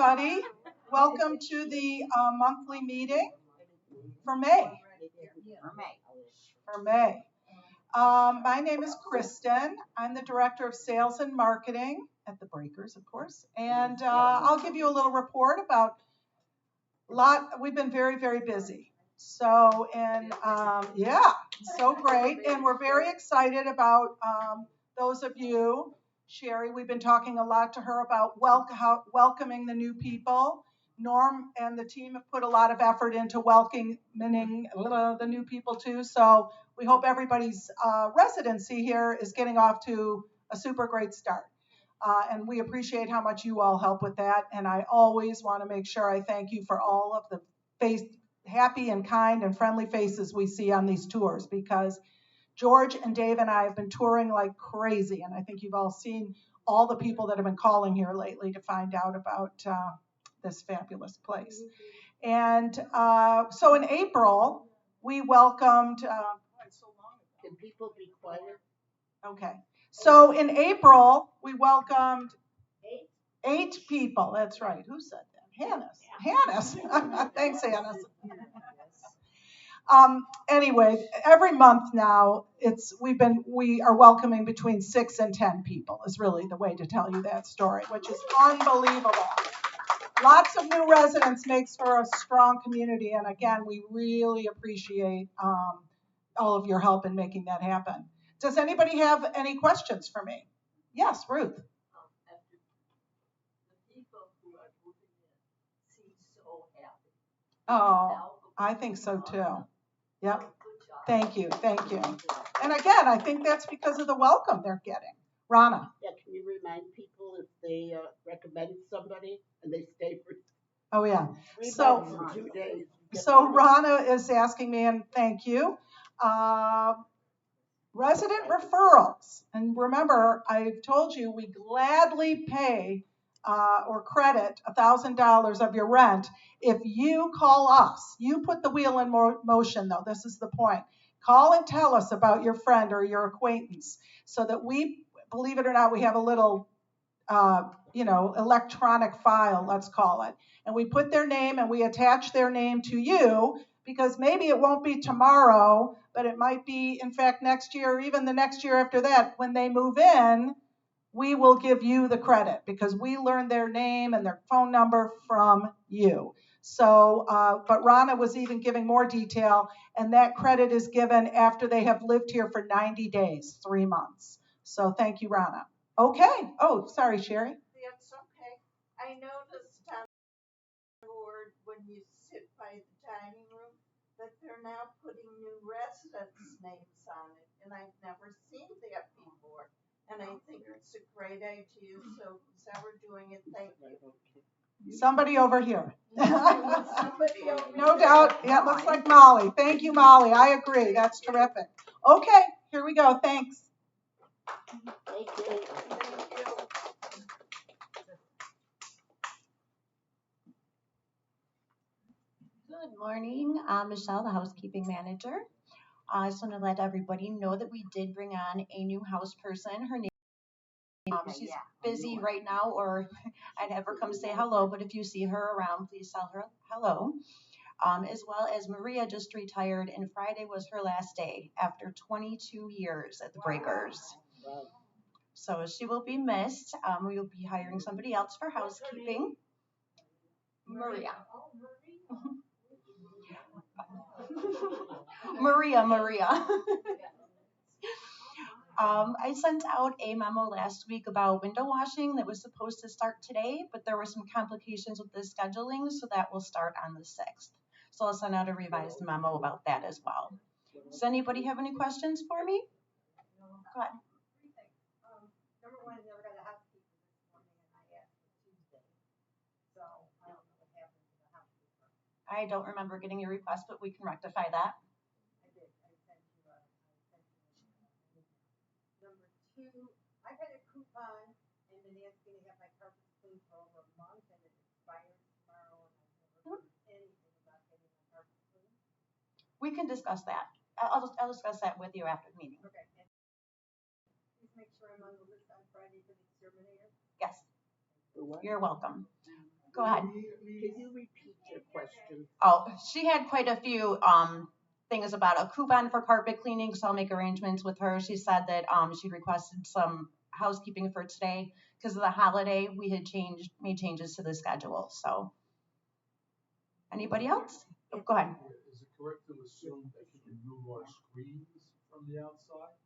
everybody. Welcome to the monthly meeting for May. For May. My name is Kristen. I'm the Director of Sales and Marketing at the Breakers, of course. And I'll give you a little report about we've been very, very busy. So, so great. And we're very excited about those of you. Sherry, we've been talking a lot to her about welcoming the new people. Norm and the team have put a lot of effort into welcoming the new people too. So we hope everybody's residency here is getting off to a super great start. And we appreciate how much you all help with that. And I always want to make sure I thank you for all of the happy and kind and friendly faces we see on these tours, because George and Dave and I have been touring like crazy. And I think you've all seen all the people that have been calling here lately to find out about this fabulous place. And so in April, we welcomed... Can people be quiet? Okay. So in April, we welcomed 8 people. That's right. Who said that? Hannes. Thanks, Hannes. Anyway, every month now, we are welcoming between 6 and 10 people is really the way to tell you that story, which is unbelievable. Lots of new residents makes for a strong community. And again, we really appreciate all of your help in making that happen. Does anybody have any questions for me? Yes, Ruth. The people who are moving in seem so happy. Oh, I think so too. Yep. Thank you. And again, I think that's because of the welcome they're getting. Rana. Yeah, can you remind people if they recommend somebody and they stay for Oh yeah. 3 months and 2 days? So Rana is asking me, and thank you. Resident referrals. And remember, I've told you we gladly pay or credit $1,000 of your rent if you call us. You put the wheel in motion, though. This is the point. Call and tell us about your friend or your acquaintance so that we, believe it or not, we have a little, electronic file, let's call it. And we put their name and we attach their name to you, because maybe it won't be tomorrow, but it might be, in fact, next year or even the next year after that. When they move in, we will give you the credit because we learned their name and their phone number from you. So, but Rana was even giving more detail, and that credit is given after they have lived here for 90 days, 3 months. So thank you, Rana. Okay. Oh, sorry, Sherry. That's okay. I noticed on the board when you sit by the dining room that they're now putting new residents' names on it, and I've never seen that before. And I think it's a great idea. So who's ever doing it, thank you. Somebody over here. Somebody over No there. doubt. Yeah, it looks like Molly. Thank you, Molly. I agree. That's terrific. Okay, here we go. Thanks. Thank you. Good morning. I'm Michelle, the housekeeping manager. I just want to let everybody know that we did bring on a new house person. Her name, she's busy right now, or I'd have her come say hello, but if you see her around, please tell her hello. As well as Maria just retired, and Friday was her last day after 22 years at the Breakers. Wow. So she will be missed. We will be hiring somebody else for housekeeping. Maria. Maria. I sent out a memo last week about window washing that was supposed to start today, but there were some complications with the scheduling, so that will start on the 6th. So I'll send out a revised memo about that as well. Does anybody have any questions for me? Go ahead. Number one, I never got a housekeeper this morning, and I asked for Tuesday. So I don't know what happened to the housekeeper. I don't remember getting your request, but we can rectify that. I did. I sent you a Number two, I had a coupon and been asking to have my carpets cleaned for over a month, and it expires tomorrow, and I've never heard anything about getting my carpets cleaned. We can discuss that. I'll discuss that with you after the meeting. Okay. And please make sure I'm on the list on Friday for the exterminator. Yes. For what? You're welcome. Go ahead. Can you repeat your question? Oh, she had quite a few things about a coupon for carpet cleaning, so I'll make arrangements with her. She said that she requested some housekeeping for today because of the holiday. We had made changes to the schedule. So, anybody else? Oh, go ahead. Is it correct to assume that you can move our screens from the outside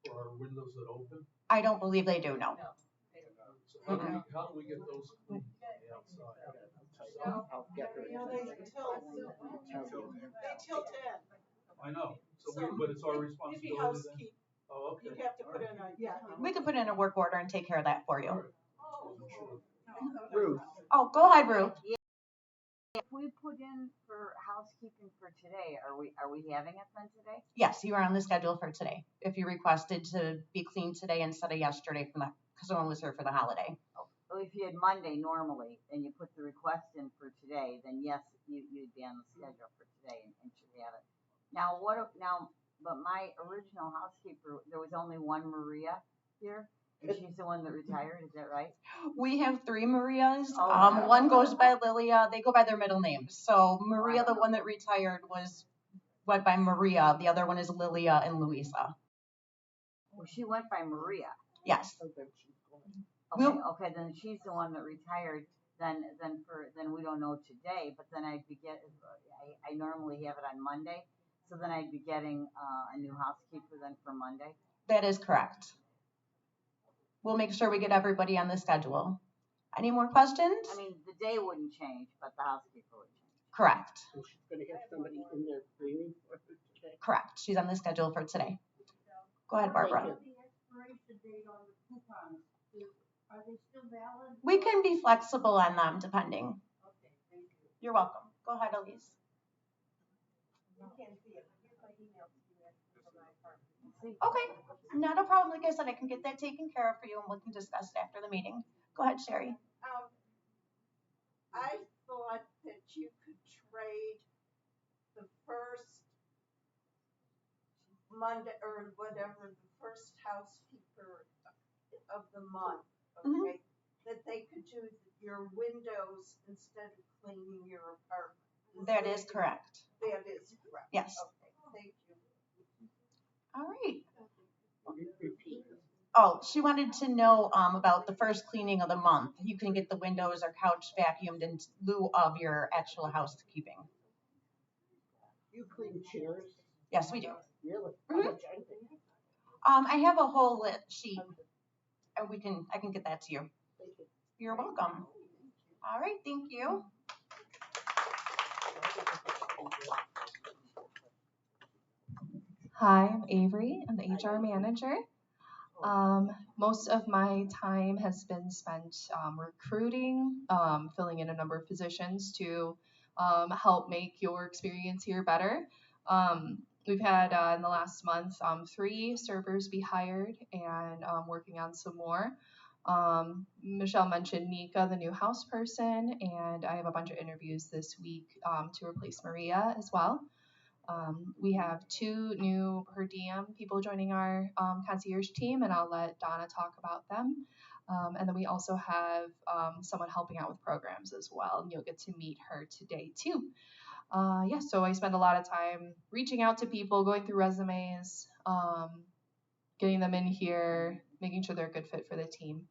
for our windows that open? I don't believe they do. No. So how do we get those cleaned from the outside? I'll get her. They tilt in. I know, So but it's our You'd be responsibility then? housekeeping. Oh, okay. You'd have to put in a, yeah. We could put in a work order and take care of that for you. All right. Sure. Ruth, Oh, go ahead, Rue. If we put in for housekeeping for today, are we having it then today? Yes, you are on the schedule for today. If you requested to be cleaned today instead of yesterday because someone was here for the holiday. Well, if you had Monday normally and you put the request in for today, then yes, you'd be on the schedule for today and should have it. Now but my original housekeeper, there was only one Maria here, and she's the one that retired, is that right? We have 3 Marias. Oh. One goes by Lilia. They go by their middle names. So Maria, the one that retired, went by Maria. The other one is Lilia and Luisa. Well, she went by Maria. Yes. so then she's going. Okay, then she's the one that retired. Then we don't know today, but then I normally have it on Monday, so then I'd be getting a new housekeeper then for Monday. That is correct. We'll make sure we get everybody on the schedule. Any more questions? I mean, the day wouldn't change, but the housekeeper would change. Correct. So she's gonna have somebody in there cleaning for her today. Correct. She's on the schedule for today. Go ahead, Barbara. Thank The expiration date on the coupons, are they still valid? We can be flexible on them depending. Okay, thank you. You're welcome. Go ahead, Elise. You can't see it, but here's my email to you actually from my apartment. Okay. Not a problem. Like I said, I can get that taken care of for you and we can discuss it after the meeting. Go ahead, Sherry. I thought that you could trade the first Monday or whatever, the first housekeeper of the month, okay? That they could do your windows instead of cleaning your apartment. That is correct. That is correct. Yes. Okay, thank you. All right. Repeat. Oh, she wanted to know about the first cleaning of the month. You can get the windows or couch vacuumed in lieu of your actual housekeeping. You clean chairs? Yes, we do. Really? Mhm. How much are they? I have a whole sheet. I can get that to you. Thank you. You're welcome. All right, thank you. Hi, I'm Avery. I'm the HR manager. Most of my time has been spent recruiting, filling in a number of positions to help make your experience here better. We've had in the last month 3 servers be hired and working on some more. Michelle mentioned Nika, the new house person, and I have a bunch of interviews this week to replace Maria as well. We have 2 new per diem people joining our concierge team, and I'll let Donna talk about them. And then we also have someone helping out with programs as well, and you'll get to meet her today too. So I spend a lot of time reaching out to people, going through resumes, getting them in here, making sure they're a good fit for the team.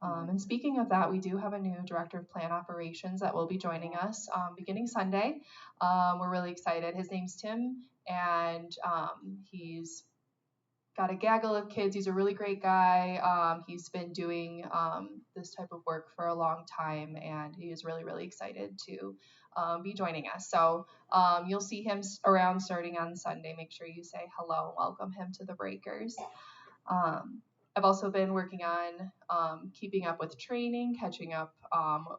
And speaking of that, we do have a new director of plant operations that will be joining us beginning Sunday. We're really excited. His name's Tim, and he's got a gaggle of kids. He's a really great guy. He's been doing this type of work for a long time, and he is really, really excited to be joining us. So you'll see him around starting on Sunday. Make sure you say hello and welcome him to the Breakers. I've also been working on keeping up with training, catching up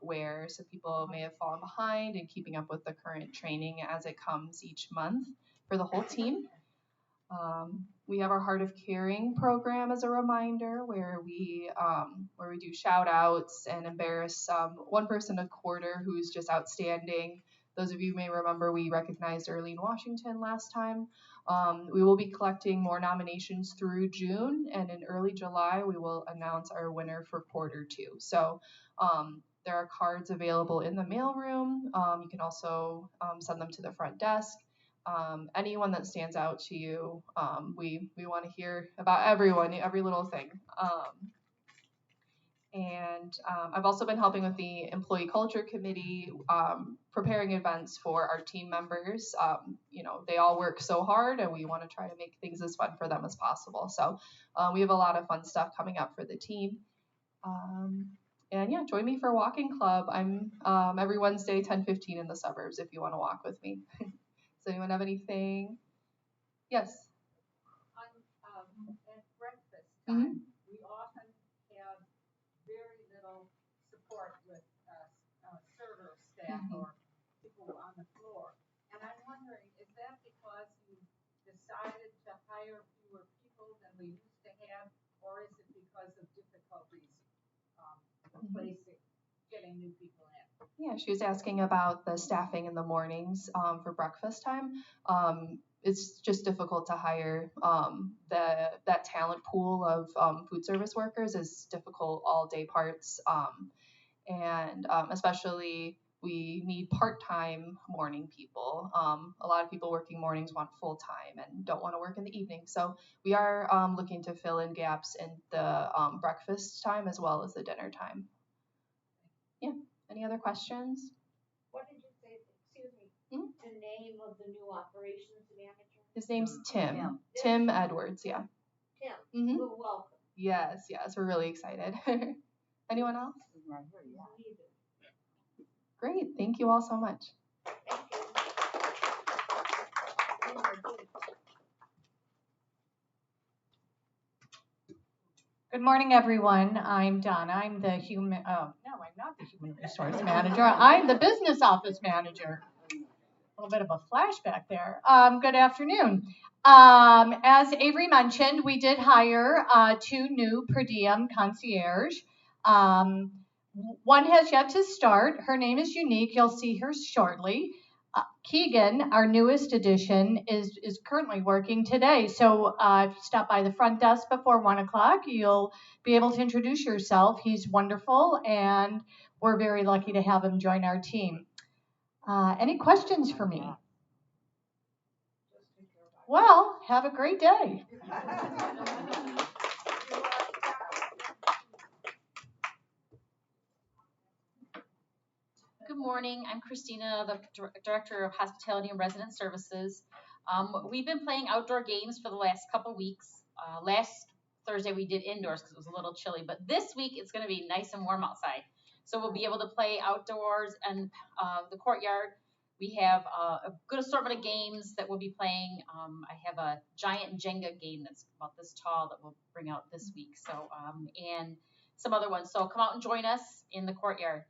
where some people may have fallen behind, and keeping up with the current training as it comes each month for the whole team. We have our Heart of Caring program as a reminder where we do shout outs and embarrass one person a quarter who's just outstanding. Those of you may remember we recognized Earlene Washington last time. We will be collecting more nominations through June, and in early July we will announce our winner for quarter 2. So There are cards available in the mailroom. You can also send them to the front desk. Anyone that stands out to you, we want to hear about everyone, every little thing. I've also been helping with the employee culture committee, preparing events for our team members. They all work so hard, and we want to try to make things as fun for them as possible. So we have a lot of fun stuff coming up for the team. Join me for walking club. I'm every Wednesday, 10:15 in the suburbs if you want to walk with me. Does anyone have anything? Yes. At breakfast time, we often have very little support with server staff or people on the floor. And I'm wondering, is that because you decided to hire fewer people than we used to have, or is it because of difficulties replacing, getting new people in? Yeah, she was asking about the staffing in the mornings for breakfast time. It's just difficult to hire. That talent pool of food service workers is difficult all day parts, especially we need part-time morning people. A lot of people working mornings want full-time and don't want to work in the evening. So we are looking to fill in gaps in the breakfast time as well as the dinner time. Yeah. Any other questions? What did you say, excuse me, the name of the new operations manager? His name's Tim. Tim Edwards, yeah. Tim, well, welcome. Yes, we're really excited. Anyone else? Great, thank you all so much. Good morning, everyone. I'm Donna. I'm the I'm not the human resource manager. I'm the business office manager. A little bit of a flashback there. Good afternoon. As Avery mentioned, we did hire 2 new per diem concierge. One has yet to start. Her name is Unique. You'll see her shortly. Keegan, our newest addition, is currently working today. So if you stop by the front desk before 1 o'clock, you'll be able to introduce yourself. He's wonderful, and we're very lucky to have him join our team. Any questions for me? Well, have a great day. Good morning. I'm Christina, the Director of Hospitality and Resident Services. We've been playing outdoor games for the last couple weeks. Last Thursday we did indoors because it was a little chilly, but this week it's going to be nice and warm outside. So we'll be able to play outdoors and the courtyard. We have a good assortment of games that we'll be playing. I have a giant Jenga game that's about this tall that we'll bring out this week. So and some other ones. So come out and join us in the courtyard.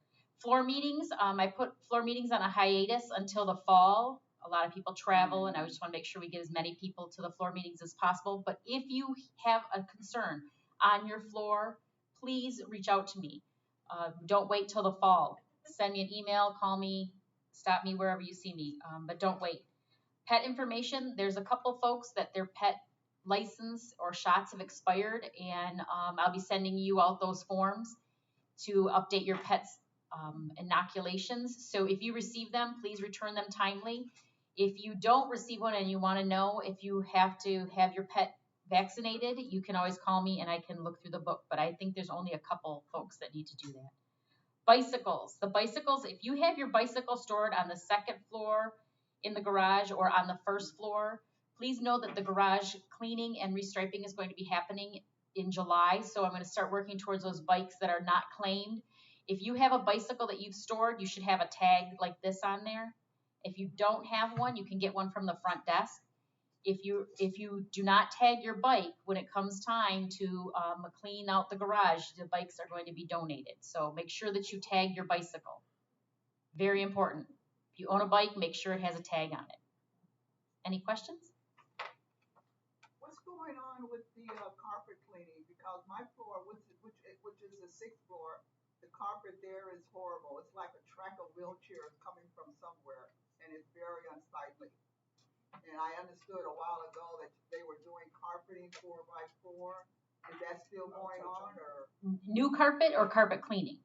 Floor meetings, I put floor meetings on a hiatus until the fall. A lot of people travel, and I just want to make sure we get as many people to the floor meetings as possible. But if you have a concern on your floor, please reach out to me. Don't wait till the fall. Send me an email, call me, stop me wherever you see me, but don't wait. Pet information, there's a couple folks that their pet license or shots have expired, and I'll be sending you out those forms to update your pet's inoculations. So if you receive them, please return them timely. If you don't receive one and you want to know if you have to have your pet vaccinated, you can always call me and I can look through the book, but I think there's only a couple folks that need to do that. Bicycles. The bicycles, if you have your bicycle stored on the second floor in the garage or on the first floor, please know that the garage cleaning and restriping is going to be happening in July. So I'm going to start working towards those bikes that are not claimed. If you have a bicycle that you've stored, you should have a tag like this on there. If you don't have one, you can get one from the front desk. If you do not tag your bike, when it comes time to clean out the garage, the bikes are going to be donated. So make sure that you tag your bicycle. Very important. If you own a bike, make sure it has a tag on it. Any questions? What's going on with the carpet cleaning? Because my floor, which is the 6th floor, the carpet there is horrible. It's like a track of wheelchairs coming from somewhere, and it's very unsightly. And I understood a while ago that they were doing carpeting 4x4. Is that still going on, or new carpet or carpet cleaning?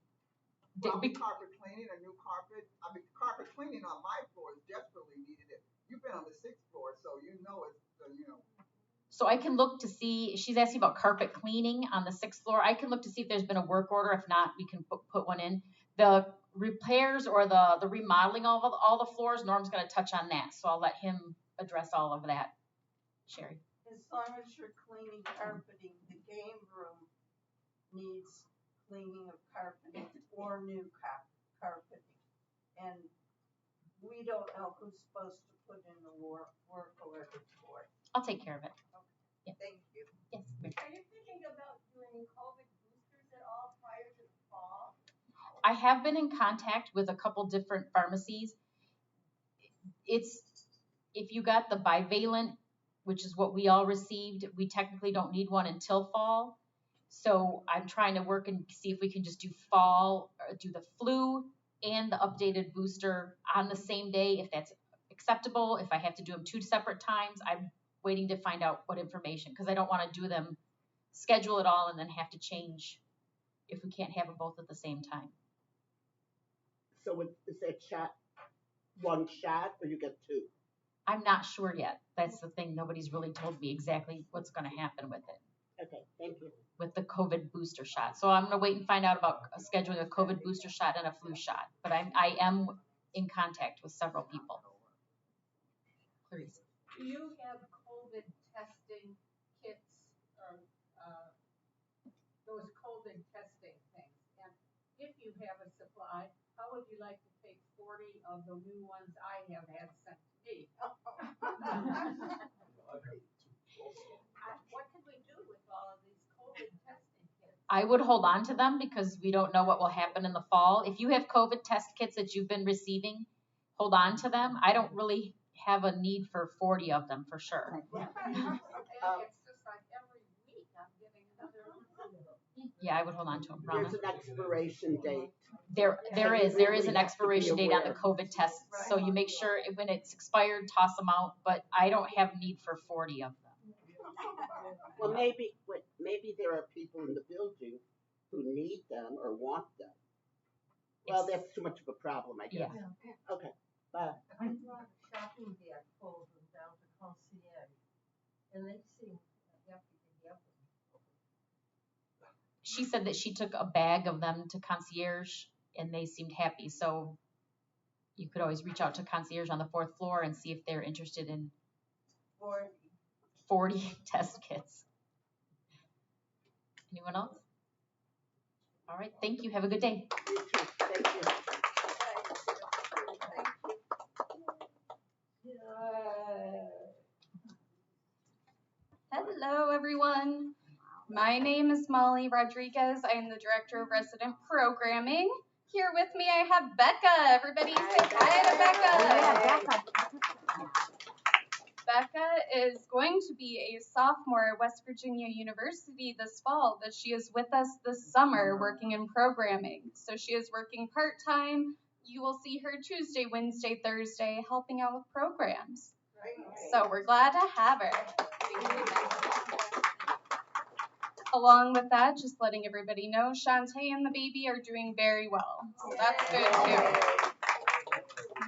Well, carpet cleaning, a new carpet. I mean, carpet cleaning on my floor is desperately needed. It. You've been on the 6th floor, so you know it's So I can look to see, she's asking about carpet cleaning on the 6th floor. I can look to see if there's been a work order. If not, we can put one in. The repairs or the remodeling of all the floors, Norm's gonna touch on that. So I'll let him address all of that. Sherry. As long as you're cleaning carpeting, the game room needs cleaning of carpeting or new carpeting. And we don't know who's supposed to put in the work order for it. I'll take care of it. Yeah. Thank you. Yes. Are you thinking about doing COVID boosters at all prior to the fall? I have been in contact with a couple different pharmacies. It's, if you got the bivalent, which is what we all received, we technically don't need one until fall. So I'm trying to work and see if we can just do fall, or do the flu and the updated booster on the same day, if that's acceptable. If I have to do them 2 separate times, I'm waiting to find out what information, because I don't want to do them, schedule it all, and then have to change if we can't have them both at the same time. So is that shot 1 shot or you get 2? I'm not sure yet. That's the thing. Nobody's really told me exactly what's going to happen with it, Okay, thank you. with the COVID booster shot. So I'm going to wait and find out about scheduling a COVID booster shot and a flu shot. But I am in contact with several people. Clarice. Do you have COVID testing kits or those COVID testing things? And if you have a supply, how would you like to take 40 of the new ones I have had sent to me? What can we do with all of these COVID testing kits? I would hold on to them because we don't know what will happen in the fall. If you have COVID test kits that you've been receiving, hold on to them. I don't really have a need for 40 of them for sure. It's just like every week I'm getting another one. Yeah, I would hold on to them. Rana? There's an expiration date. There is really an have to be expiration date on the aware. COVID tests, so you make sure when it's expired, toss them out. But I don't have need for 40 of them. Well, maybe there are people in the building who need them or want them. Well, It's- that's too much of a problem, I guess. Yeah. Okay, bye. I brought a shopping bag full of them down to Concierge, and they seem happy to have them. She said that she took a bag of them to concierge and they seemed happy. So you could always reach out to concierge on the 4th floor and see if they're interested in 40 test kits. Anyone else? All right. Thank you. Have a good day. You too, thank you. Hello, everyone. My name is Molly Rodriguez. I am the Director of Resident Programming. Here with me, I have Becca. Everybody say hi to Becca. Becca is going to be a sophomore at West Virginia University this fall, but she is with us this summer working in programming. So she is working part-time. You will see her Tuesday, Wednesday, Thursday, helping out with programs. So we're glad to have her. Along with that, just letting everybody know, Shantae and the baby are doing very well. So that's good too.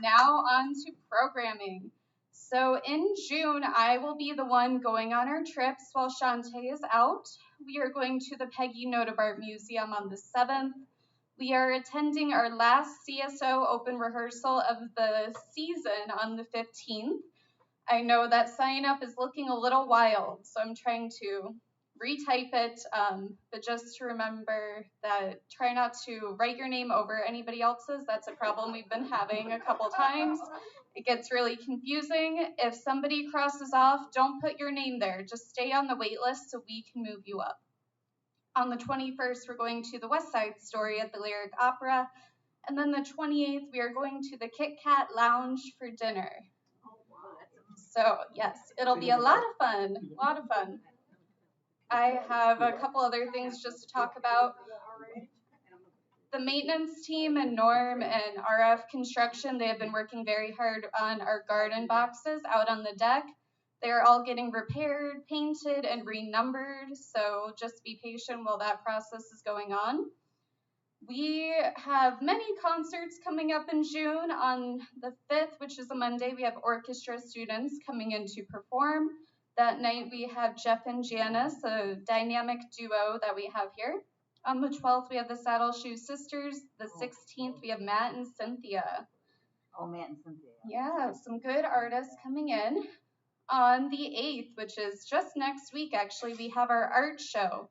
Now on to programming. So in June, I will be the one going on our trips while Shantae is out. We are going to the Peggy Notebart Museum on the 7th. We are attending our last CSO open rehearsal of the season on the 15th. I know that sign up is looking a little wild, so I'm trying to retype it, but just to remember that try not to write your name over anybody else's. That's a problem we've been having a couple times. It gets really confusing. If somebody crosses off, don't put your name there. Just stay on the wait list so we can move you up. On the 21st, we're going to the West Side Story at the Lyric Opera. And then the 28th, we are going to the Kit Kat Lounge for dinner. So yes, it'll be a lot of fun, I have a couple other things just to talk about. The maintenance team and Norm and RF Construction, they have been working very hard on our garden boxes out on the deck. They're all getting repaired, painted, and renumbered, so just be patient while that process is going on. We have many concerts coming up in June. On the 5th, which is a Monday, we have orchestra students coming in to perform. That night we have Jeff and Janice, a dynamic duo that we have here. On the 12th, we have the Saddle Shoe Sisters. The 16th, we have Matt and Cynthia. Oh, Matt and Cynthia. Yeah, some good artists coming in. On the 8th, which is just next week actually, we have our art show.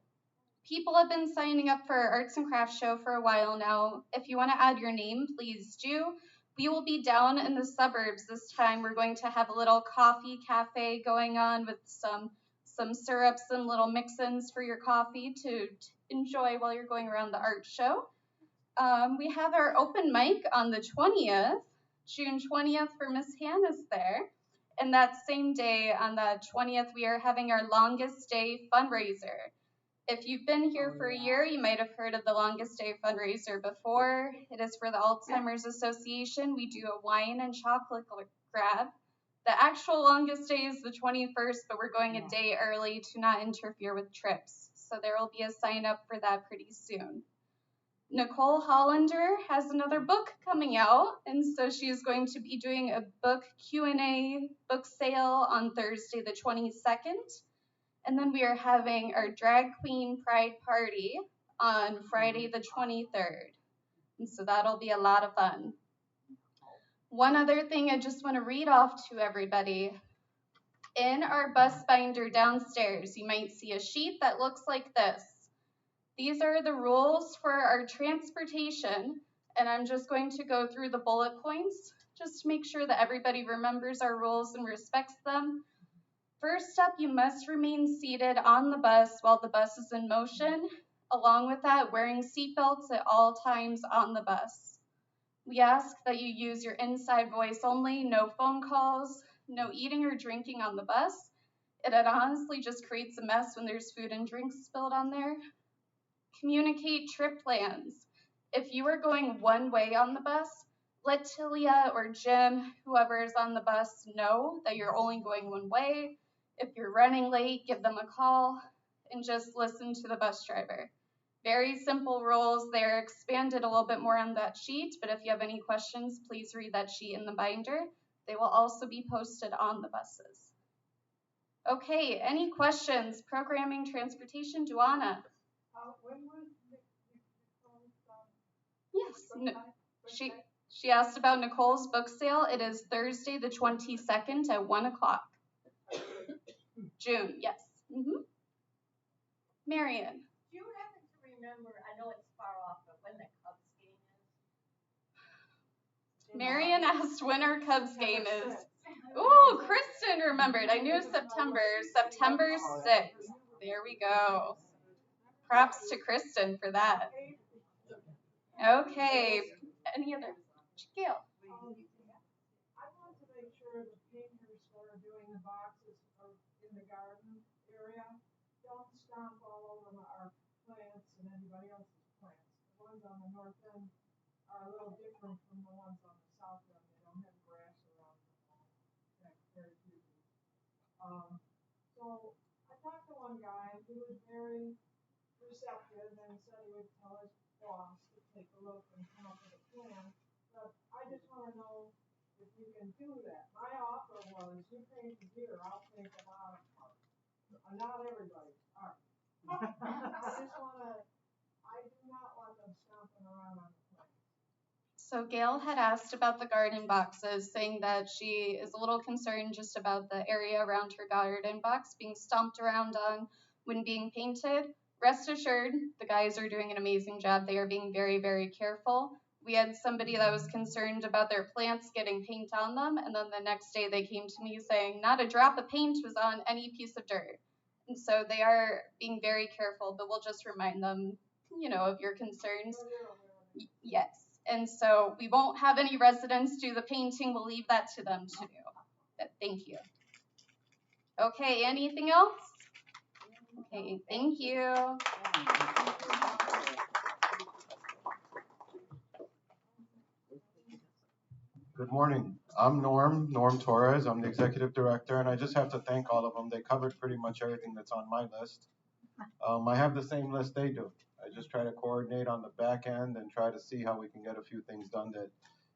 People have been signing up for our arts and crafts show for a while now. If you want to add your name, please do. We will be down in the suburbs this time. We're going to have a little coffee cafe going on with some syrups and little mix-ins for your coffee to enjoy while you're going around the art show. We have our open mic on the 20th, June 20th for Miss Hannah's there. And that same day, on the 20th, we are having our longest day fundraiser. If you've been here for a year, you might have heard of the longest day fundraiser before. It is for the Alzheimer's Association. We do a wine and chocolate grab. The actual longest day is the 21st, but we're going a day early to not interfere with trips. So there will be a sign up for that pretty soon. Nicole Hollander has another book coming out, and so she is going to be doing a book Q&A book sale on Thursday the 22nd. And then we are having our drag queen pride party on Friday the 23rd. And so that'll be a lot of fun. One other thing I just want to read off to everybody. In our bus binder downstairs, you might see a sheet that looks like this. These are the rules for our transportation, and I'm just going to go through the bullet points just to make sure that everybody remembers our rules and respects them. First up, you must remain seated on the bus while the bus is in motion. Along with that, wearing seatbelts at all times on the bus. We ask that you use your inside voice only, no phone calls, no eating or drinking on the bus. It honestly just creates a mess when there's food and drinks spilled on there. Communicate trip plans. If you are going one way on the bus, let Tilia or Jim, whoever is on the bus, know that you're only going one way. If you're running late, give them a call and just listen to the bus driver. Very simple rules. They're expanded a little bit more on that sheet, but if you have any questions, please read that sheet in the binder. They will also be posted on the buses. Okay, any questions? Programming, transportation, Duana? When was Yes, she asked about Nicole's book sale. It is Thursday the 22nd at 1 o'clock. June, yes. Marion. Do you happen to remember, I know it's far off, but when the Cubs game is? Marion asked when our Cubs game is. Ooh, Kristen remembered. I knew September 6th. There we go. Props to Kristen for that. Okay, any other? Gail. I want to make sure the painters who are doing the boxes in the garden area don't stomp all over our plants and anybody else's plants. The ones on the north end are a little different from the ones on the south end. They don't have grass around them. That's very easy. So I talked to one guy who was very receptive and said he would tell his boss to take a look and come up with a plan. But I just want to know if you can do that. My offer was, you paint the deer, I'll paint the bottom part. Not everybody's art. I do not want them stomping around on the plane. So Gail had asked about the garden boxes, saying that she is a little concerned just about the area around her garden box being stomped around on when being painted. Rest assured, the guys are doing an amazing job. They are being very, very careful. We had somebody that was concerned about their plants getting paint on them, and then the next day they came to me saying not a drop of paint was on any piece of dirt. And so they are being very careful, but we'll just remind them, of your concerns. Yes. And so we won't have any residents do the painting. We'll leave that to them to do. But thank you. Okay, anything else? Okay, thank you. Good morning. I'm Norm Torres. I'm the executive director, and I just have to thank all of them. They covered pretty much everything that's on my list. I have the same list they do. I just try to coordinate on the back end and try to see how we can get a few things done that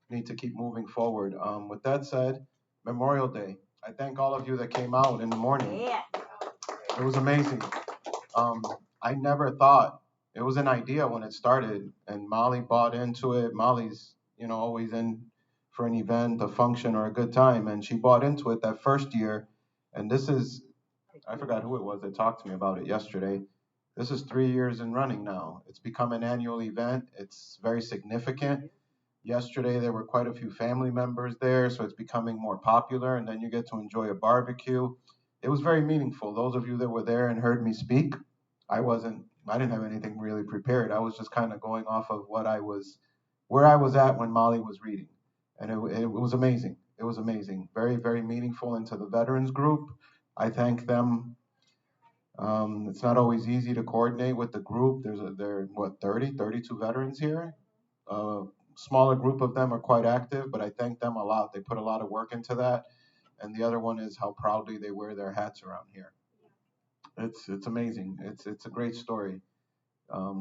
need to keep moving forward. With that said, Memorial Day. I thank all of you that came out in the morning. Yeah. It was amazing. I never thought it was an idea when it started, and Molly bought into it. Molly's, always in for an event, a function, or a good time, and she bought into it that first year. And this is, I forgot who it was that talked to me about it yesterday. This is 3 years in running now. It's become an annual event. It's very significant. Yesterday, there were quite a few family members there, so it's becoming more popular, and then you get to enjoy a barbecue. It was very meaningful. Those of you that were there and heard me speak, I didn't have anything really prepared. I was just kind of going off of where I was at when Molly was reading. And it was amazing. It was amazing. Very, very meaningful. And to the veterans group, I thank them. It's not always easy to coordinate with the group. There are 32 veterans here. Smaller group of them are quite active, but I thank them a lot. They put a lot of work into that. And the other one is how proudly they wear their hats around here. It's amazing. It's a great story.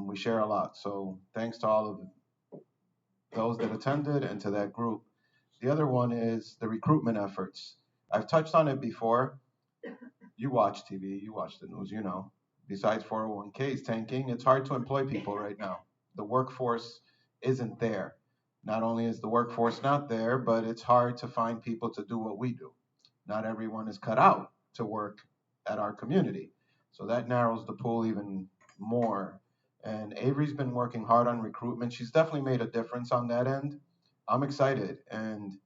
We share a lot. So thanks to all of those that attended and to that group. The other one is the recruitment efforts. I've touched on it before. You watch TV, you watch the news, Besides 401ks tanking, it's hard to employ people right now. The workforce isn't there. Not only is the workforce not there, but it's hard to find people to do what we do. Not everyone is cut out to work at our community. So that narrows the pool even more. And Avery's been working hard on recruitment. She's definitely made a difference on that end. I'm excited. And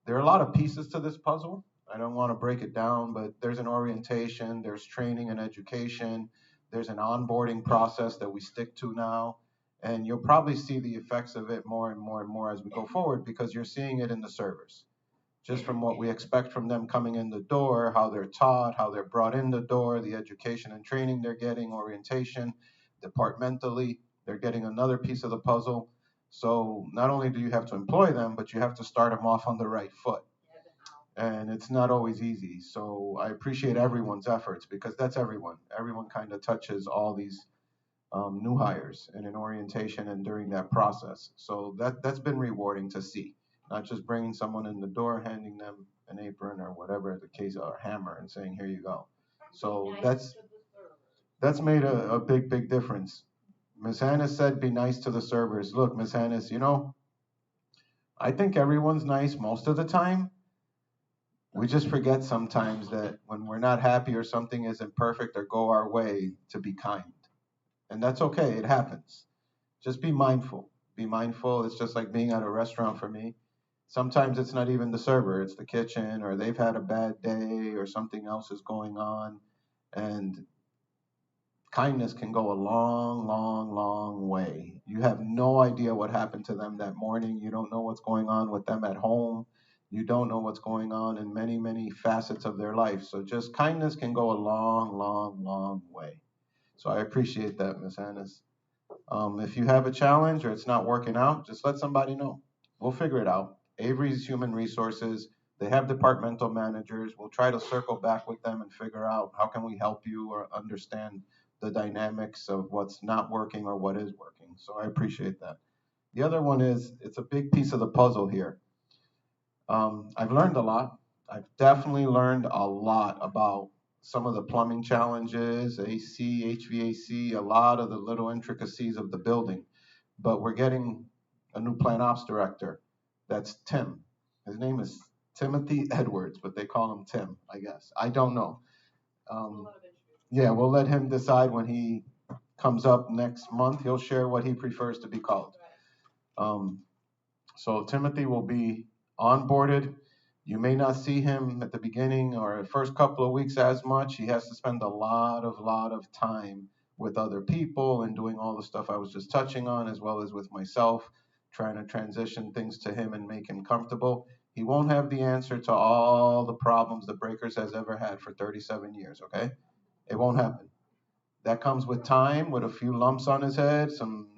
there are a lot of pieces to this puzzle. I don't want to break it down, but there's an orientation, there's training and education, there's an onboarding process that we stick to now. And you'll probably see the effects of it more and more and more as we go forward because you're seeing it in the servers. Just from what we expect from them coming in the door, how they're taught, how they're brought in the door, the education and training they're getting, orientation, departmentally, they're getting another piece of the puzzle. So not only do you have to employ them, but you have to start them off on the right foot. And it's not always easy. So I appreciate everyone's efforts because that's everyone. Everyone kind of touches all these new hires in an orientation and during that process. So that's been rewarding to see. Not just bringing someone in the door, handing them an apron or whatever the case, or a hammer, and saying, here you go. So that's made a big, big difference. Ms. Hannes said, be nice to the servers. Look, Ms. Hannes, I think everyone's nice most of the time. We just forget sometimes that when we're not happy or something isn't perfect or go our way, to be kind. And that's okay, it happens. Just be mindful. Be mindful. It's just like being at a restaurant for me. Sometimes it's not even the server, it's the kitchen, or they've had a bad day, or something else is going on. And kindness can go a long, long, long way. You have no idea what happened to them that morning. You don't know what's going on with them at home. You don't know what's going on in many, many facets of their life. So just kindness can go a long, long, long way. So I appreciate that, Ms. Hannes. If you have a challenge or it's not working out, just let somebody know. We'll figure it out. Avery's Human Resources, they have departmental managers. We'll try to circle back with them and figure out how can we help you or understand the dynamics of what's not working or what is working. So I appreciate that. The other one is, it's a big piece of the puzzle here. I've learned a lot. I've definitely learned a lot about some of the plumbing challenges, AC, HVAC, a lot of the little intricacies of the building. But we're getting a new plant ops director. That's Tim. His name is Timothy Edwards, but they call him Tim, I guess. I don't know. We'll let him decide when he comes up next month. He'll share what he prefers to be called. So Timothy will be onboarded. You may not see him at the beginning or the first couple of weeks as much. He has to spend a lot of time with other people and doing all the stuff I was just touching on, as well as with myself, trying to transition things to him and make him comfortable. He won't have the answer to all the problems the Breakers has ever had for 37 years, okay? It won't happen. That comes with time, with a few lumps on his head, some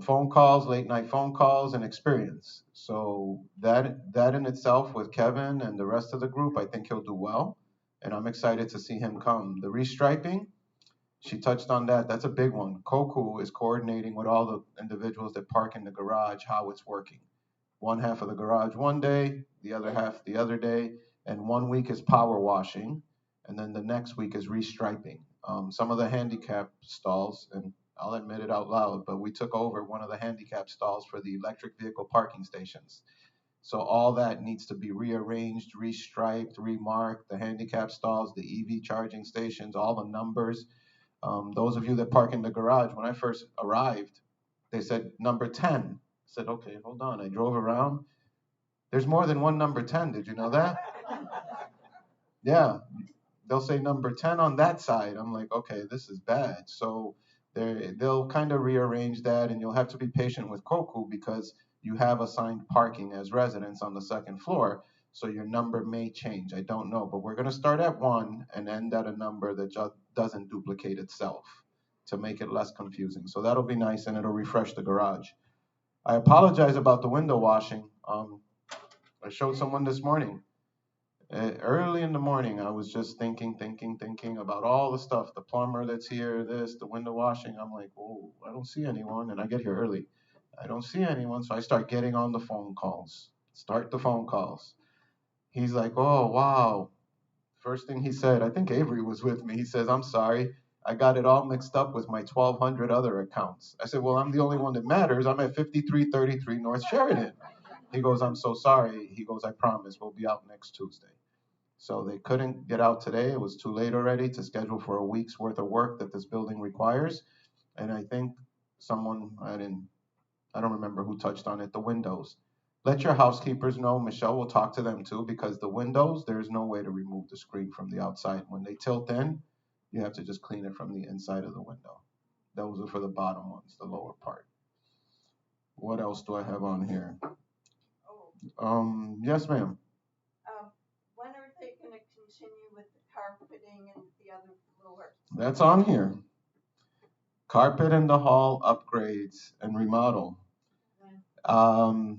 phone calls, late night phone calls, and experience. So that in itself with Kevin and the rest of the group, I think he'll do well. And I'm excited to see him come. The restriping, She touched on that. That's a big one. Koku is coordinating with all the individuals that park in the garage how it's working. One half of the garage one day, the other half the other day, and 1 week is power washing, and then the next week is restriping. Some of the handicap stalls, and I'll admit it out loud, but we took over one of the handicap stalls for the electric vehicle parking stations. So all that needs to be rearranged, restriped, remarked, the handicap stalls, the EV charging stations, all the numbers. Those of you that park in the garage, when I first arrived, they said number 10. I said, okay, hold on. I drove around. There's more than one number 10. Did you know that? Yeah. They'll say number 10 on that side. I'm like, okay, this is bad. So they'll kind of rearrange that, and you'll have to be patient with Koku because you have assigned parking as residents on the second floor. So your number may change. I don't know. But we're going to start at 1 and end at a number that just doesn't duplicate itself to make it less confusing. So that'll be nice, and it'll refresh the garage. I apologize about the window washing. I showed someone this morning. Early in the morning, I was just thinking about all the stuff, the plumber that's here, this, the window washing. I'm like, oh, I don't see anyone. And I get here early. I don't see anyone. So I start getting on the phone calls. Start the phone calls. He's like, oh, wow. First thing he said, I think Avery was with me. He says, I'm sorry. I got it all mixed up with my 1,200 other accounts. I said, well, I'm the only one that matters. I'm at 5333 North Sheridan. He goes, I'm so sorry. He goes, I promise we'll be out next Tuesday. So they couldn't get out today. It was too late already to schedule for a week's worth of work that this building requires. And I think someone, I don't remember who touched on it, the windows. Let your housekeepers know. Michelle will talk to them too, because the windows, there's no way to remove the screen from the outside. When they tilt in, you have to just clean it from the inside of the window. Those are for the bottom ones, the lower part. What else do I have on here? Yes, ma'am. When are they going to continue with the carpeting and the other floors? That's on here. Carpet in the hall, upgrades and remodel. I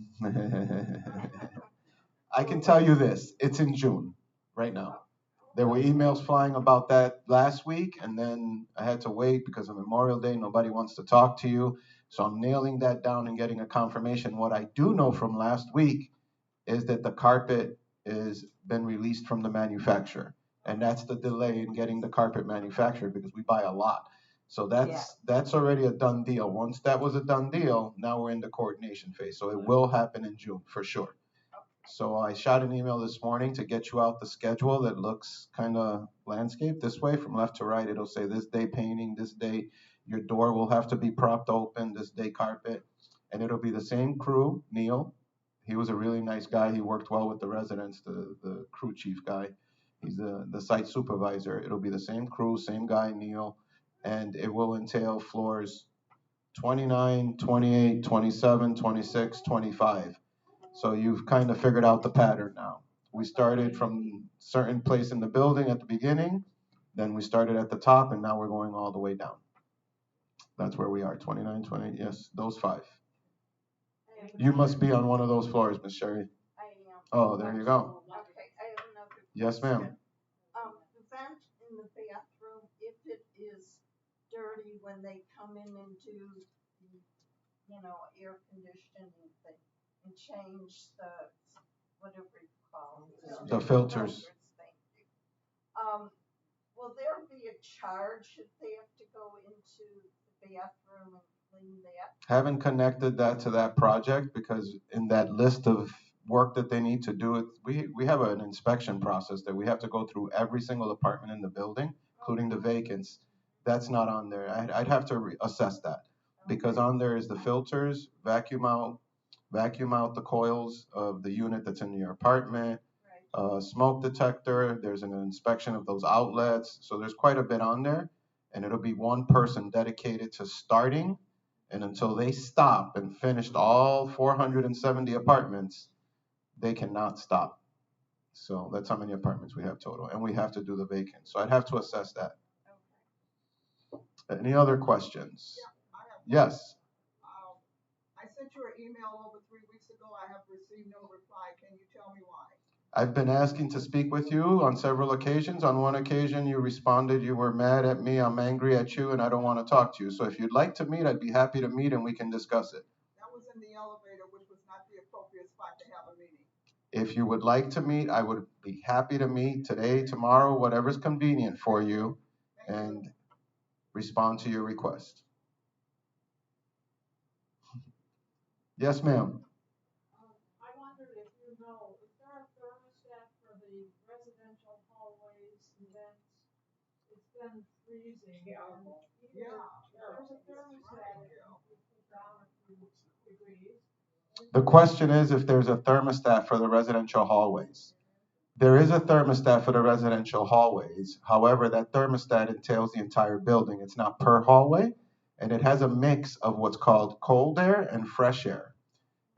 can tell you this, it's in June right now. There were emails flying about that last week, and then I had to wait because of Memorial Day. Nobody wants to talk to you. So I'm nailing that down and getting a confirmation. What I do know from last week is that the carpet has been released from the manufacturer. And that's the delay in getting the carpet manufactured because we buy a lot. So that's already a done deal. Once that was a done deal, now we're in the coordination phase. So it will happen in June for sure. So I shot an email this morning to get you out the schedule that looks kind of landscape this way from left to right. It'll say this day painting, this day your door will have to be propped open, this day carpet. And it'll be the same crew, Neil. He was a really nice guy. He worked well with the residents, the crew chief guy. He's the site supervisor. It'll be the same crew, same guy, Neil. And it will entail floors 29, 28, 27, 26, 25. So you've kind of figured out the pattern now. We started from certain place in the building at the beginning, then we started at the top, and now we're going all the way down. That's where we are, 29, 28, yes, those 5. You must be on one of those floors, Miss Sherry. I am. Oh, there you go. Okay, I have another question. Yes, ma'am. The vent in the bathroom, if it is dirty when they come in and do the, air conditioning thing and change the, whatever you call it. The filters. Thank you. Will there be a charge if they have to go into the bathroom and clean that? Haven't connected that to that project because in that list of work that they need to do, we have an inspection process that we have to go through every single apartment in the building, including the vacants. That's not on there. I'd have to assess that because on there is the filters, vacuum out the coils of the unit that's in your apartment, smoke detector. There's an inspection of those outlets. So there's quite a bit on there, and it'll be one person dedicated to starting. And until they stop and finished all 470 apartments, they cannot stop. So that's how many apartments we have total. And we have to do the vacant. So I'd have to assess that. Any other questions? Yeah, I have one. Yes. I sent you an email over 3 weeks ago. I have received no reply. Can you tell me why? I've been asking to speak with you on several occasions. On one occasion, you responded, you were mad at me, I'm angry at you, and I don't want to talk to you. So if you'd like to meet, I'd be happy to meet and we can discuss it. That was in the elevator, which was not the appropriate spot to have a meeting. If you would like to meet, I would be happy to meet today, tomorrow, whatever's convenient for you, and respond to your request. Yes, ma'am. I wondered if you know, is there a thermostat for the residential hallways events? It's been freezing. Yeah. There's a thermostat if you put down a few degrees. The question is if there's a thermostat for the residential hallways. There is a thermostat for the residential hallways. However, that thermostat entails the entire building. It's not per hallway, and it has a mix of what's called cold air and fresh air.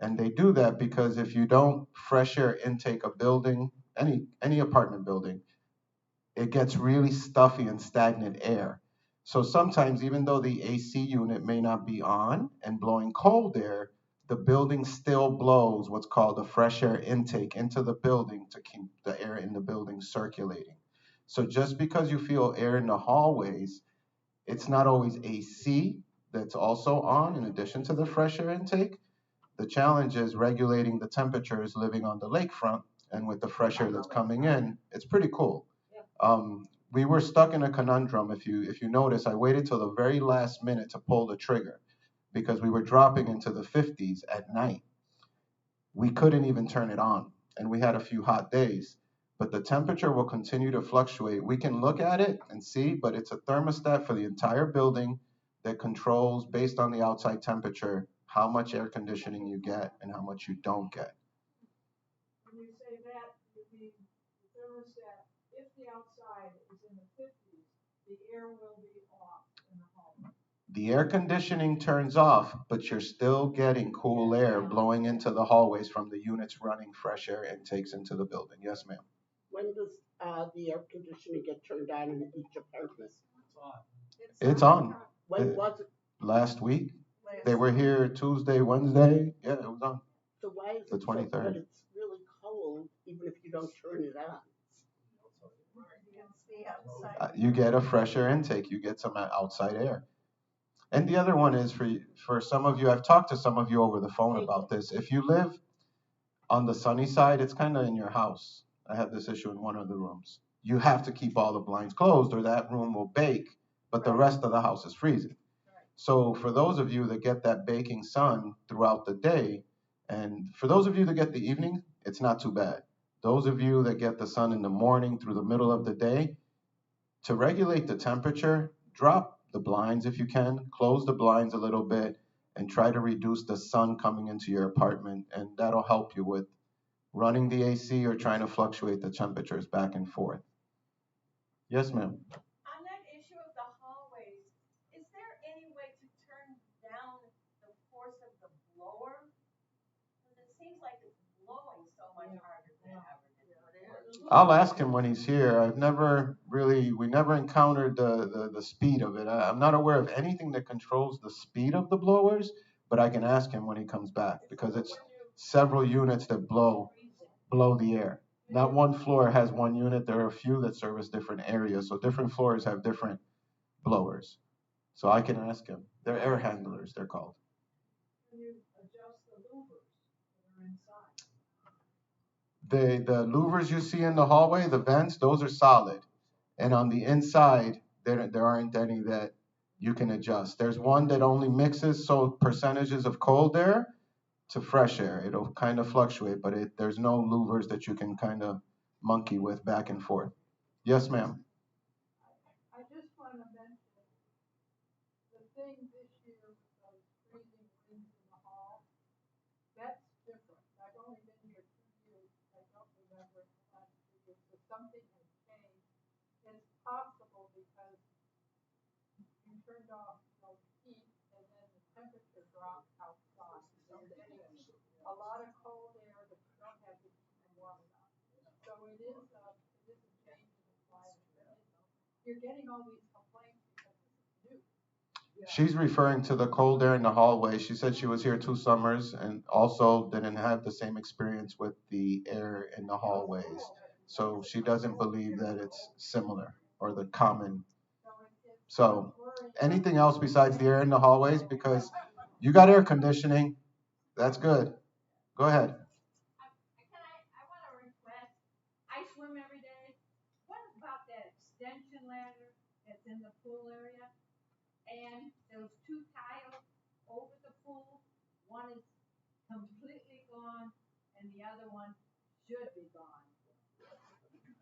And they do that because if you don't fresh air intake a building, any apartment building, it gets really stuffy and stagnant air. So sometimes, even though the AC unit may not be on and blowing cold air, the building still blows what's called a fresh air intake into the building to keep the air in the building circulating. So just because you feel air in the hallways, it's not always AC that's also on in addition to the fresh air intake. The challenge is regulating the temperatures living on the lakefront, and with the fresh air that's coming in, it's pretty cool. We were stuck in a conundrum. If you notice, I waited till the very last minute to pull the trigger because we were dropping into the 50s at night. We couldn't even turn it on, and we had a few hot days. But the temperature will continue to fluctuate. We can look at it and see, but it's a thermostat for the entire building that controls, based on the outside temperature, how much air conditioning you get and how much you don't get. When you say that, you mean the thermostat, if the outside is in the 50s, the air will be off in the home. The air conditioning turns off, but you're still getting cool air blowing into the hallways from the units running fresh air intakes into the building. Yes, ma'am. When does the air conditioning get turned on in each apartment? It's on. When was it? Last week. They were here Tuesday, Wednesday. Yeah, it was on. So why is The it 23rd. so good? It's really cold, even if you don't turn it on. You get a fresh air intake. You get some outside air. And the other one is for some of you, I've talked to some of you over the phone about this. If you live on the sunny side, it's kind of in your house. I had this issue in one of the rooms. You have to keep all the blinds closed or that room will bake, but the rest of the house is freezing. So for those of you that get that baking sun throughout the day, and for those of you that get the evening, it's not too bad. Those of you that get the sun in the morning through the middle of the day, to regulate the temperature, drop the blinds if you can, close the blinds a little bit, and try to reduce the sun coming into your apartment, and that'll help you with running the AC or trying to fluctuate the temperatures back and forth. Yes, ma'am. On that issue of the hallways, is there any way to turn down the force of the blower? Because it seems like it's blowing so much harder than ever before. I'll ask him when he's here. We never encountered the speed of it. I'm not aware of anything that controls the speed of the blowers, but I can ask him when he comes back because it's several units that blow the air. Not one floor has one unit. There are a few that service different areas, so different floors have different blowers. So I can ask him. They're air handlers, they're called. Can you adjust the louvers that are inside? The louvers you see in the hallway, the vents, those are solid. And on the inside, there aren't any that you can adjust. There's one that only mixes percentages of cold air to fresh air. It'll kind of fluctuate, but there's no louvers that you can kind of monkey with back and forth. Yes, ma'am. I just want to mention the thing this year with those freezing winds in the hall, that's different. I've only been here 2 years. I don't remember the last 2 years, but something has changed. It's possible because you turned off the heat and then the temperature dropped outside. So there's a lot of cold air that you don't have to keep warm enough. So it is a change in the climate. You're getting all these complaints because this is new. She's referring to the cold air in the hallway. She said she was here 2 summers and also didn't have the same experience with the air in the hallways. So she doesn't believe that it's similar or the common. So anything else besides the air in the hallways? Because you got air conditioning. That's good. Go ahead. I want to request, I swim every day. What about that extension ladder that's in the pool area? And those two tiles over the pool, one is completely gone and the other one should be gone.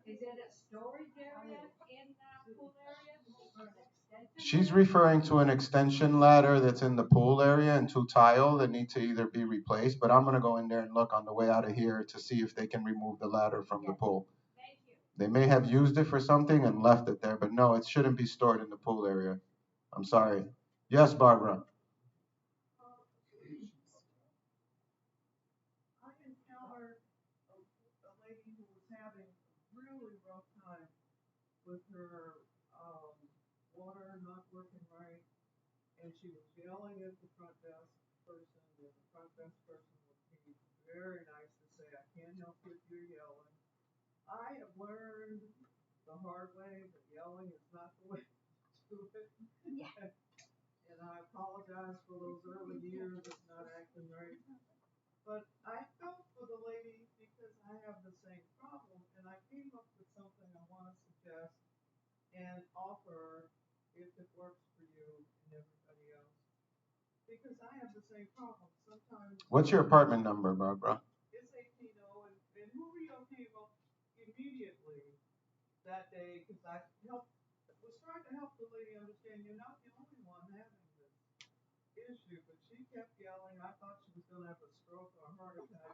Is it a storage area in the pool area or an extension? She's referring to an extension ladder that's in the pool area and 2 tile that need to either be replaced, but I'm going to go in there and look on the way out of here to see if they can remove the ladder from the pool. Thank you. They may have used it for something and left it there, but no, it shouldn't be stored in the pool area. I'm sorry. Yes, Barbara. I encountered a lady who was having a really rough time with her water not working right, and she was yelling at the front desk person, and the front desk person was being very nice to say, I can't help you if you're yelling. I have learned the hard way that yelling is not the way to do it. Yeah. And I apologize for those early years of not acting right. But I felt for the lady because I have the same problem, and I came up with something I want to suggest and offer if it works for you and everybody else. Because I have the same problem. Sometimes. What's your apartment number, Barbara? It's 180, and Julio came up immediately that day because I was trying to help the lady understand you're not the only one having this issue, but she kept yelling. I thought she was going to have a stroke or a heart attack.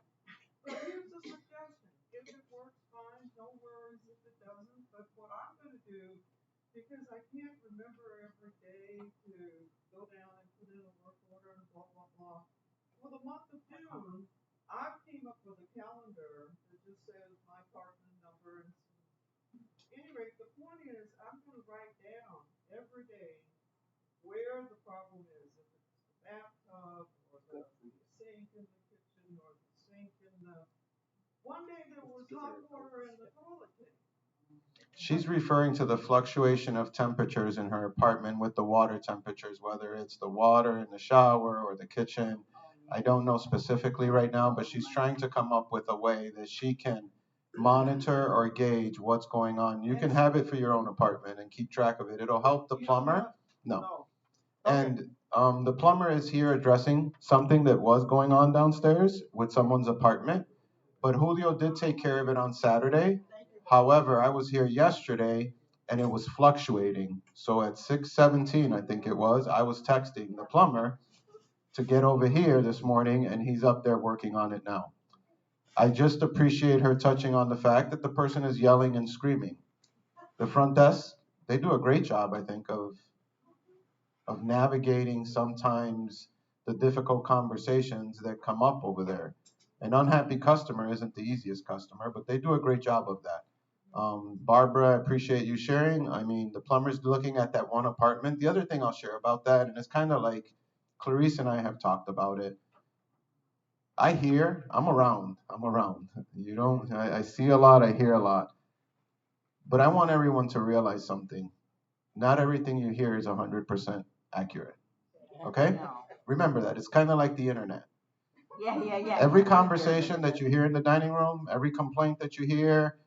But here's a suggestion. If it works, fine. No worries if it doesn't. But what I'm going to do, because I can't remember every day to go down and put in a work order and blah, blah, blah. For the month of June, I came up with a calendar that just says my apartment number. And anyway, the point is I'm going to write down every day where the problem is. If it's the bathtub or the sink in the kitchen or the sink in the... One day there was hot water in the toilet tank. She's referring to the fluctuation of temperatures in her apartment with the water temperatures, whether it's the water in the shower or the kitchen. I don't know specifically right now, but she's trying to come up with a way that she can monitor or gauge what's going on. You can have it for your own apartment and keep track of it. It'll help the plumber. No. And the plumber is here addressing something that was going on downstairs with someone's apartment. But Julio did take care of it on Saturday. However, I was here yesterday and it was fluctuating. So at 6:17, I think it was, I was texting the plumber to get over here this morning and he's up there working on it now. I just appreciate her touching on the fact that the person is yelling and screaming. The front desk, they do a great job, I think, of navigating sometimes the difficult conversations that come up over there. An unhappy customer isn't the easiest customer, but they do a great job of that. Barbara, I appreciate you sharing. I mean, the plumber's looking at that one apartment. The other thing I'll share about that, and it's kind of like Clarice and I have talked about it. I'm around. I see a lot, I hear a lot. But I want everyone to realize something. Not everything you hear is 100% accurate. Okay? No. Remember that. It's kind of like the internet. Yeah. Every conversation that you hear in the dining room, every complaint that you hear,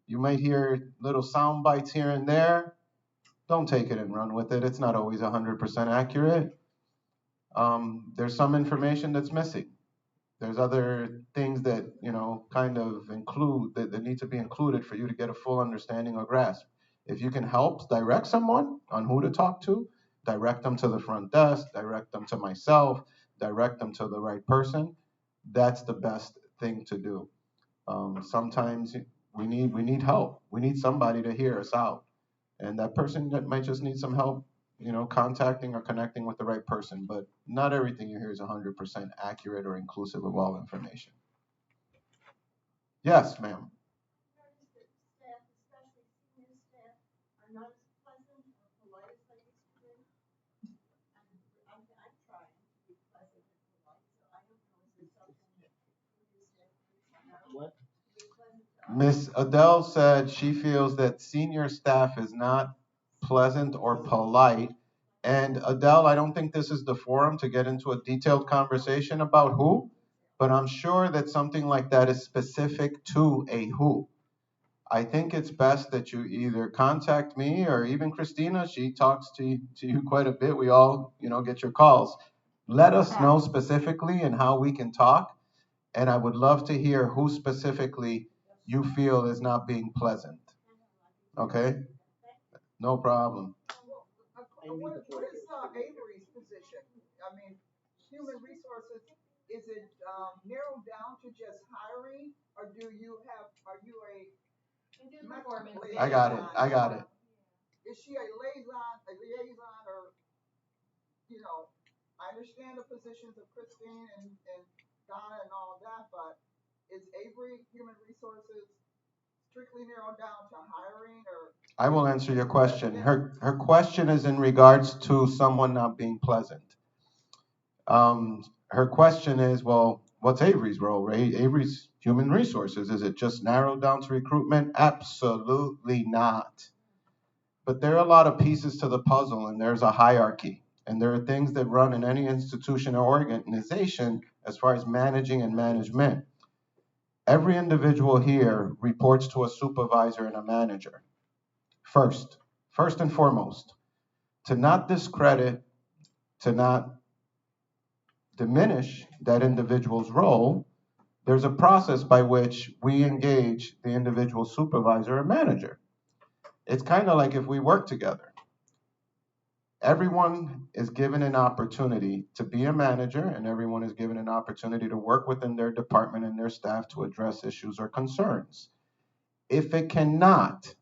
you might hear little sound bites here and there. Don't take it and run with it. It's not always 100% accurate. There's some information that's missing. There's other things that, kind of include, that need to be included for you to get a full understanding or grasp. If you can help direct someone on who to talk to, direct them to the front desk, direct them to myself, direct them to the right person. That's the best thing to do. Sometimes we need help. We need somebody to hear us out. And that person that might just need some help, contacting or connecting with the right person. But not everything you hear is 100% accurate or inclusive of all information. Yes, ma'am. Noticed that staff, especially senior staff, are not as pleasant or polite as they used to be. Miss Adele said she feels that senior staff is not pleasant or polite. And Adele, I don't think this is the forum to get into a detailed conversation about who, but I'm sure that something like that is specific to a who. I think it's best that you either contact me or even Christina. She talks to you quite a bit. We all, get your calls. Let us know specifically and how we can talk. And I would love to hear who specifically you feel is not being pleasant. Okay? No problem. What is Avery's position? I mean, human resources, is it narrowed down to just hiring, or are you a I got it. Is she a liaison, or, I understand the positions of Christine and Donna and all that, but is Avery Human Resources strictly narrowed down to hiring, or? I will answer your question. Her question is in regards to someone not being pleasant. Her question is, well, what's Avery's role, right? Avery's human resources. Is it just narrowed down to recruitment? Absolutely not. But there are a lot of pieces to the puzzle, and there's a hierarchy. And there are things that run in any institution or organization as far as managing and management. Every individual here reports to a supervisor and a manager. First and foremost, to not discredit, to not diminish that individual's role, there's a process by which we engage the individual supervisor or manager. It's kind of like if we work together. Everyone is given an opportunity to be a manager, and everyone is given an opportunity to work within their department and their staff to address issues or concerns. If it cannot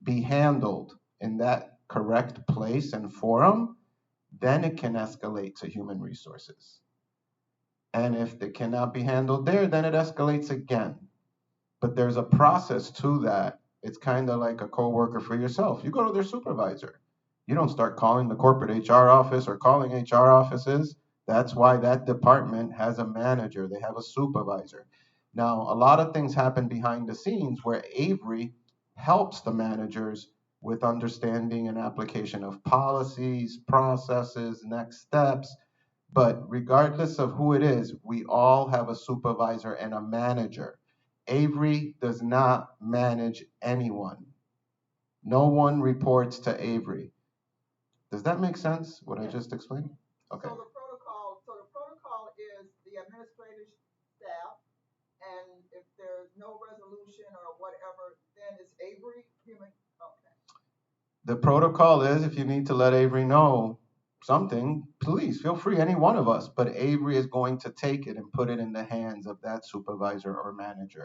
be handled in that correct place and forum, then it can escalate to human resources. And if it cannot be handled there, then it escalates again. But there's a process to that. It's kind of like a coworker for yourself. You go to their supervisor. You don't start calling the corporate HR office or calling HR offices. That's why that department has a manager. They have a supervisor. Now, a lot of things happen behind the scenes where Avery helps the managers with understanding and application of policies, processes, next steps. But regardless of who it is, we all have a supervisor and a manager. Avery does not manage anyone. No one reports to Avery. Does that make sense, what I just explained? Okay. So the protocol is the administrative staff, and if there's no resolution or whatever, then it's Avery human. Okay. The protocol is, if you need to let Avery know something, please feel free, any one of us, but Avery is going to take it and put it in the hands of that supervisor or manager.